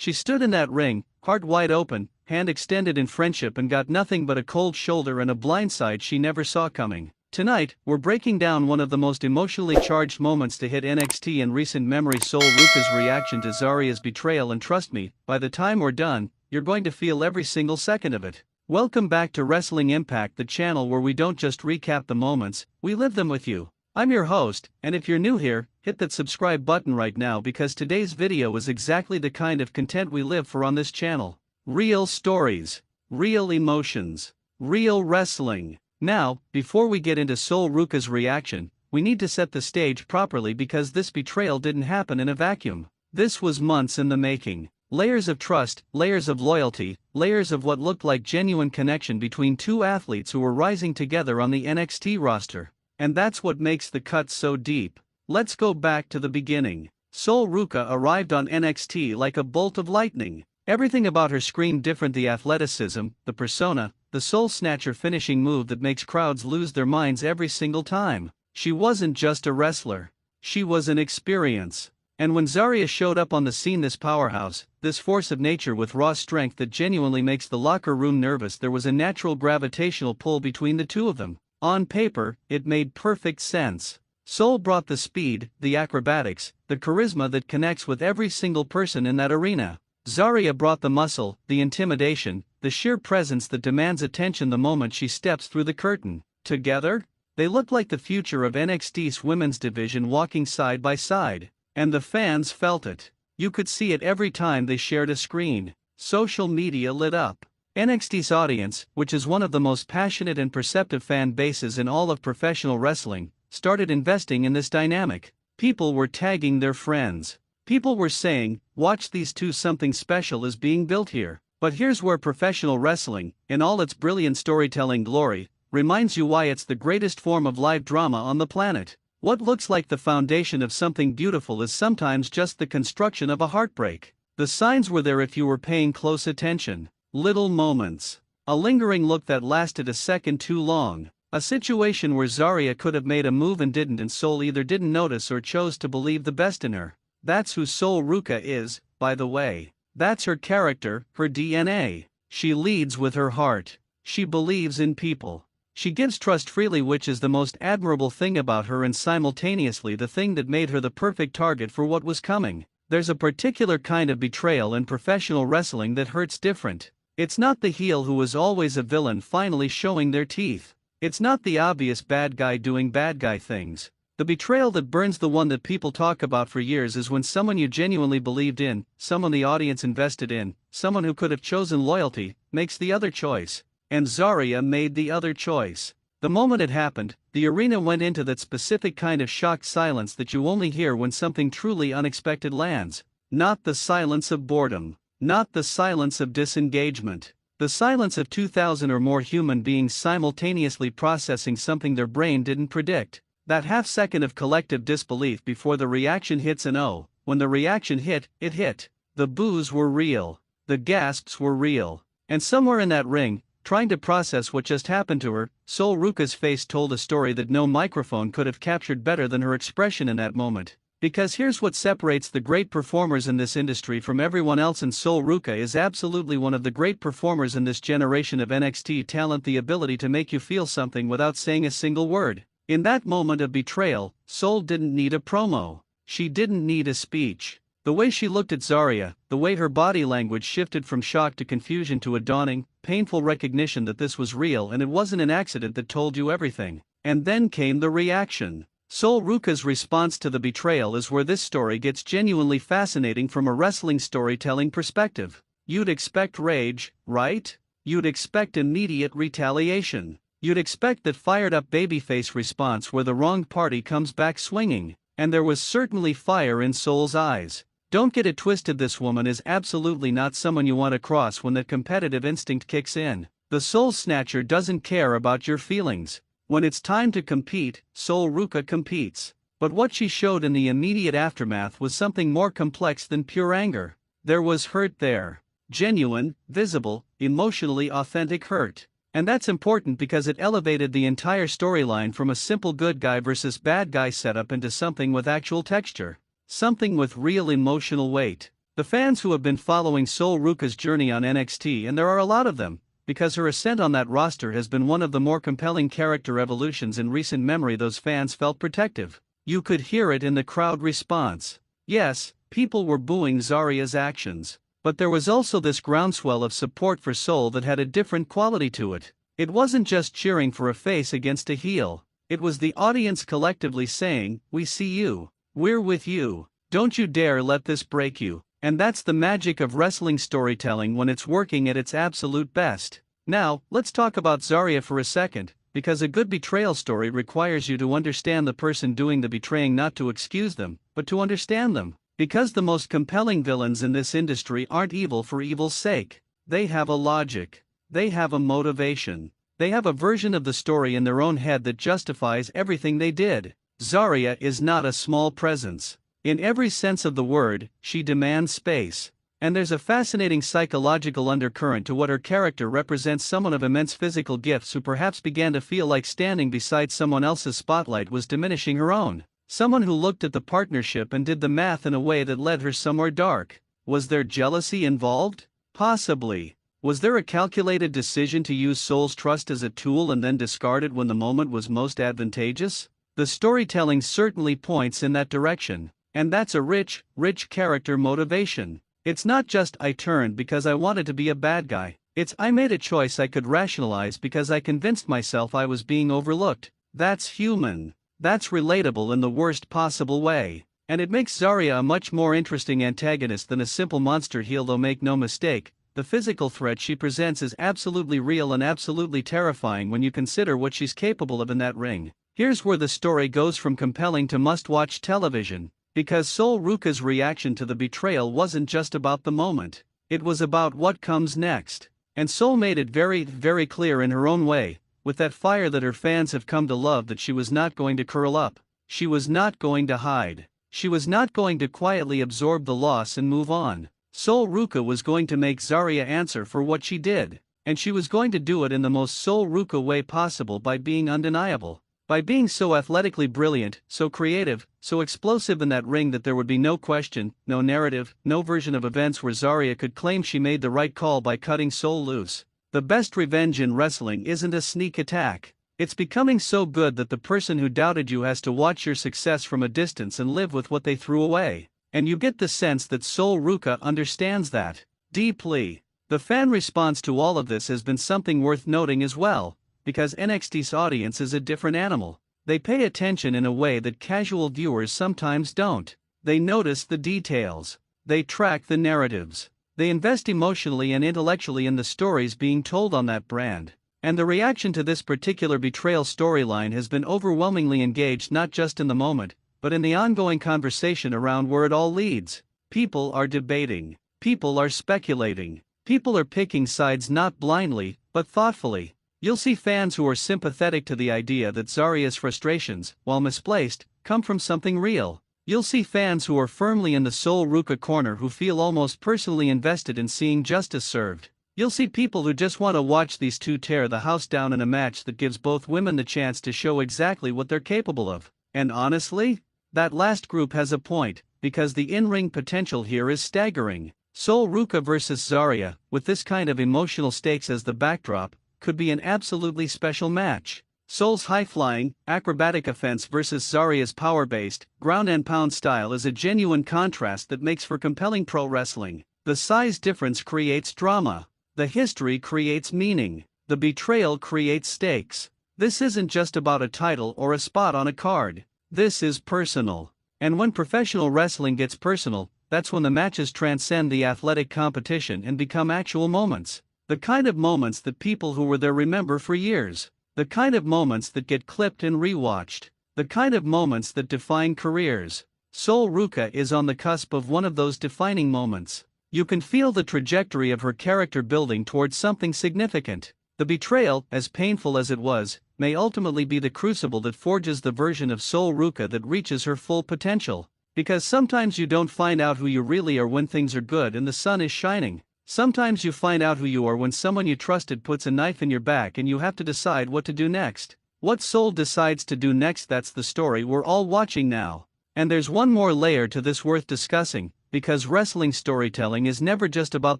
She stood in that ring, heart wide open, hand extended in friendship, and got nothing but a cold shoulder and a blindside she never saw coming. Tonight, we're breaking down one of the most emotionally charged moments to hit NXT in recent memory: Sol Ruca's reaction to Zaria's betrayal, and trust me, by the time we're done, you're going to feel every single second of it. Welcome back to Wrestling Impact, the channel where we don't just recap the moments, we live them with you. I'm your host, and if you're new here, hit that subscribe button right now, because today's video is exactly the kind of content we live for on this channel. Real stories, real emotions, real wrestling. Now, before we get into Sol Ruca's reaction, we need to set the stage properly, because this betrayal didn't happen in a vacuum. This was months in the making. Layers of trust, layers of loyalty, layers of what looked like genuine connection between two athletes who were rising together on the NXT roster. And that's what makes the cut so deep. Let's go back to the beginning. Sol Ruca arrived on NXT like a bolt of lightning. Everything about her screamed different: the athleticism, the persona, the soul snatcher finishing move that makes crowds lose their minds every single time. She wasn't just a wrestler. She was an experience. And when Zaria showed up on the scene, this powerhouse, this force of nature with raw strength that genuinely makes the locker room nervous, there was a natural gravitational pull between the two of them. On paper, it made perfect sense. Sol brought the speed, the acrobatics, the charisma that connects with every single person in that arena. Zaria brought the muscle, the intimidation, the sheer presence that demands attention the moment she steps through the curtain. Together, they looked like the future of NXT's women's division, walking side by side. And the fans felt it. You could see it every time they shared a screen. Social media lit up. NXT's audience, which is one of the most passionate and perceptive fan bases in all of professional wrestling, started investing in this dynamic. People were tagging their friends. People were saying, "Watch these two, something special is being built here." But here's where professional wrestling, in all its brilliant storytelling glory, reminds you why it's the greatest form of live drama on the planet. What looks like the foundation of something beautiful is sometimes just the construction of a heartbreak. The signs were there if you were paying close attention. Little moments. A lingering look that lasted a second too long. A situation where Zaria could have made a move and didn't, and Sol either didn't notice or chose to believe the best in her. That's who Sol Ruca is, by the way. That's her character, her DNA. She leads with her heart. She believes in people. She gives trust freely, which is the most admirable thing about her, and simultaneously the thing that made her the perfect target for what was coming. There's a particular kind of betrayal in professional wrestling that hurts different. It's not the heel who is always a villain finally showing their teeth. It's not the obvious bad guy doing bad guy things. The betrayal that burns, the one that people talk about for years, is when someone you genuinely believed in, someone the audience invested in, someone who could have chosen loyalty, makes the other choice. And Zaria made the other choice. The moment it happened, the arena went into that specific kind of shocked silence that you only hear when something truly unexpected lands. Not the silence of boredom. Not the silence of disengagement. The silence of 2,000 or more human beings simultaneously processing something their brain didn't predict. That half second of collective disbelief before the reaction hits, and oh, when the reaction hit, it hit. The boos were real. The gasps were real. And somewhere in that ring, trying to process what just happened to her, Sol Ruca's face told a story that no microphone could have captured better than her expression in that moment. Because here's what separates the great performers in this industry from everyone else, and Sol Ruca is absolutely one of the great performers in this generation of NXT talent: the ability to make you feel something without saying a single word. In that moment of betrayal, Sol didn't need a promo. She didn't need a speech. The way she looked at Zaria, the way her body language shifted from shock to confusion to a dawning, painful recognition that this was real and it wasn't an accident, that told you everything. And then came the reaction. Sol Ruca's response to the betrayal is where this story gets genuinely fascinating from a wrestling storytelling perspective. You'd expect rage, right? You'd expect immediate retaliation. You'd expect that fired-up babyface response where the wrong party comes back swinging. And there was certainly fire in Sol's eyes. Don't get it twisted, this woman is absolutely not someone you want to cross when that competitive instinct kicks in. The Soul Snatcher doesn't care about your feelings. When it's time to compete, Sol Ruca competes. But what she showed in the immediate aftermath was something more complex than pure anger. There was hurt there. Genuine, visible, emotionally authentic hurt. And that's important because it elevated the entire storyline from a simple good guy versus bad guy setup into something with actual texture. Something with real emotional weight. The fans who have been following Sol Ruca's journey on NXT, and there are a lot of them, because her ascent on that roster has been one of the more compelling character evolutions in recent memory, those fans felt protective. You could hear it in the crowd response. Yes, people were booing Zaria's actions. But there was also this groundswell of support for Sol that had a different quality to it. It wasn't just cheering for a face against a heel. It was the audience collectively saying, "We see you. We're with you. Don't you dare let this break you." And that's the magic of wrestling storytelling when it's working at its absolute best. Now, let's talk about Zaria for a second, because a good betrayal story requires you to understand the person doing the betraying, not to excuse them, but to understand them. Because the most compelling villains in this industry aren't evil for evil's sake. They have a logic. They have a motivation. They have a version of the story in their own head that justifies everything they did. Zaria is not a small presence. In every sense of the word, she demands space. And there's a fascinating psychological undercurrent to what her character represents: someone of immense physical gifts who perhaps began to feel like standing beside someone else's spotlight was diminishing her own. Someone who looked at the partnership and did the math in a way that led her somewhere dark. Was there jealousy involved? Possibly. Was there a calculated decision to use Sol's trust as a tool and then discard it when the moment was most advantageous? The storytelling certainly points in that direction. And that's a rich character motivation. It's not just "I turned because I wanted to be a bad guy." It's "I made a choice I could rationalize because I convinced myself I was being overlooked." That's human. That's relatable in the worst possible way. And it makes Zaria a much more interesting antagonist than a simple monster heel, though make no mistake, the physical threat she presents is absolutely real and absolutely terrifying when you consider what she's capable of in that ring. Here's where the story goes from compelling to must-watch television. Because Sol Ruca's reaction to the betrayal wasn't just about the moment. It was about what comes next. And Sol made it very clear in her own way, with that fire that her fans have come to love, that she was not going to curl up. She was not going to hide. She was not going to quietly absorb the loss and move on. Sol Ruca was going to make Zaria answer for what she did. And she was going to do it in the most Sol Ruca way possible, by being undeniable. By being so athletically brilliant, so creative, so explosive in that ring that there would be no question, no narrative, no version of events where Zaria could claim she made the right call by cutting Sol loose. The best revenge in wrestling isn't a sneak attack. It's becoming so good that the person who doubted you has to watch your success from a distance and live with what they threw away. And you get the sense that Sol Ruca understands that deeply. The fan response to all of this has been something worth noting as well, because NXT's audience is a different animal. They pay attention in a way that casual viewers sometimes don't. They notice the details. They track the narratives. They invest emotionally and intellectually in the stories being told on that brand. And the reaction to this particular betrayal storyline has been overwhelmingly engaged, not just in the moment, but in the ongoing conversation around where it all leads. People are debating. People are speculating. People are picking sides, not blindly, but thoughtfully. You'll see fans who are sympathetic to the idea that Zaria's frustrations, while misplaced, come from something real. You'll see fans who are firmly in the Sol Ruca corner who feel almost personally invested in seeing justice served. You'll see people who just want to watch these two tear the house down in a match that gives both women the chance to show exactly what they're capable of. And honestly, that last group has a point, because the in-ring potential here is staggering. Sol Ruca versus Zaria, with this kind of emotional stakes as the backdrop, could be an absolutely special match. Sol's high-flying, acrobatic offense versus Zaria's power-based, ground-and-pound style is a genuine contrast that makes for compelling pro wrestling. The size difference creates drama. The history creates meaning. The betrayal creates stakes. This isn't just about a title or a spot on a card. This is personal. And when professional wrestling gets personal, that's when the matches transcend the athletic competition and become actual moments. The kind of moments that people who were there remember for years. The kind of moments that get clipped and rewatched. The kind of moments that define careers. Sol Ruca is on the cusp of one of those defining moments. You can feel the trajectory of her character building towards something significant. The betrayal, as painful as it was, may ultimately be the crucible that forges the version of Sol Ruca that reaches her full potential. Because sometimes you don't find out who you really are when things are good and the sun is shining. Sometimes you find out who you are when someone you trusted puts a knife in your back and you have to decide what to do next. What Sol decides to do next, that's the story we're all watching now. And there's one more layer to this worth discussing, because wrestling storytelling is never just about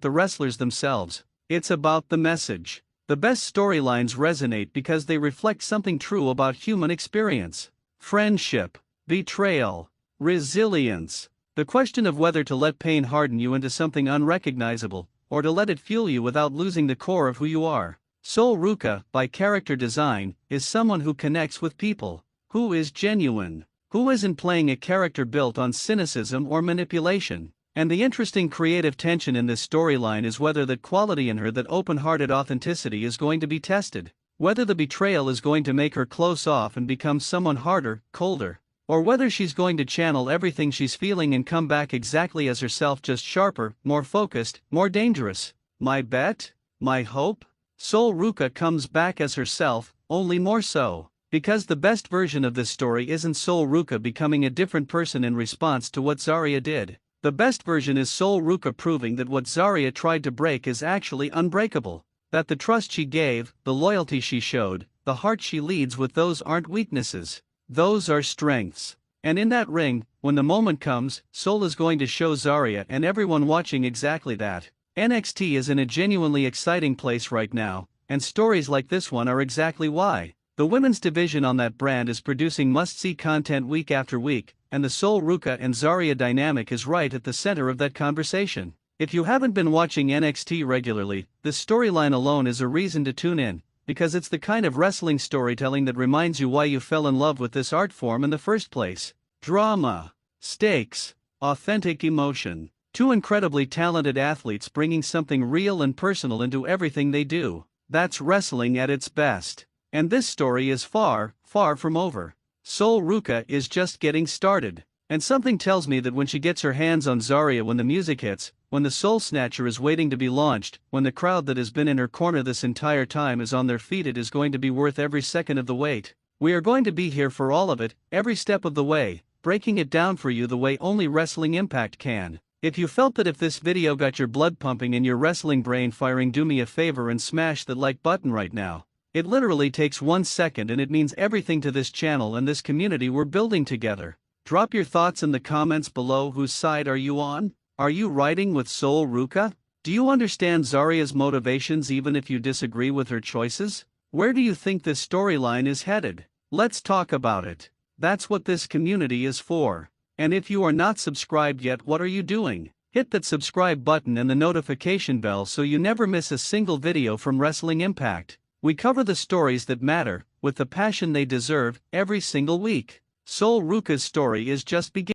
the wrestlers themselves, it's about the message. The best storylines resonate because they reflect something true about human experience: friendship, betrayal, resilience. The question of whether to let pain harden you into something unrecognizable, or to let it fuel you without losing the core of who you are. Sol Ruca, by character design, is someone who connects with people, who is genuine, who isn't playing a character built on cynicism or manipulation. And the interesting creative tension in this storyline is whether that quality in her, that open-hearted authenticity, is going to be tested. Whether the betrayal is going to make her close off and become someone harder, colder, or whether she's going to channel everything she's feeling and come back exactly as herself, just sharper, more focused, more dangerous. My bet? My hope? Sol Ruca comes back as herself, only more so. Because the best version of this story isn't Sol Ruca becoming a different person in response to what Zaria did. The best version is Sol Ruca proving that what Zaria tried to break is actually unbreakable. That the trust she gave, the loyalty she showed, the heart she leads with, those aren't weaknesses. Those are strengths. And in that ring, when the moment comes, Sol is going to show Zaria and everyone watching exactly that. NXT is in a genuinely exciting place right now, and stories like this one are exactly why. The women's division on that brand is producing must-see content week after week, and the Sol Ruca and Zaria dynamic is right at the center of that conversation. If you haven't been watching NXT regularly, this storyline alone is a reason to tune in, because it's the kind of wrestling storytelling that reminds you why you fell in love with this art form in the first place. Drama, stakes, authentic emotion. Two incredibly talented athletes bringing something real and personal into everything they do. That's wrestling at its best. And this story is far, far from over. Sol Ruca is just getting started. And something tells me that when she gets her hands on Zaria, when the music hits, when the Soul Snatcher is waiting to be launched, when the crowd that has been in her corner this entire time is on their feet, it is going to be worth every second of the wait. We are going to be here for all of it, every step of the way, breaking it down for you the way only Wrestling Impact can. If you felt that if this video got your blood pumping and your wrestling brain firing, do me a favor and smash that like button right now. It literally takes 1 second and it means everything to this channel and this community we're building together. Drop your thoughts in the comments below. Whose side are you on? Are you riding with Sol Ruca? Do you understand Zaria's motivations even if you disagree with her choices? Where do you think this storyline is headed? Let's talk about it. That's what this community is for. And if you are not subscribed yet, what are you doing? Hit that subscribe button and the notification bell so you never miss a single video from Wrestling Impact. We cover the stories that matter, with the passion they deserve, every single week. Sol Ruca's story is just beginning.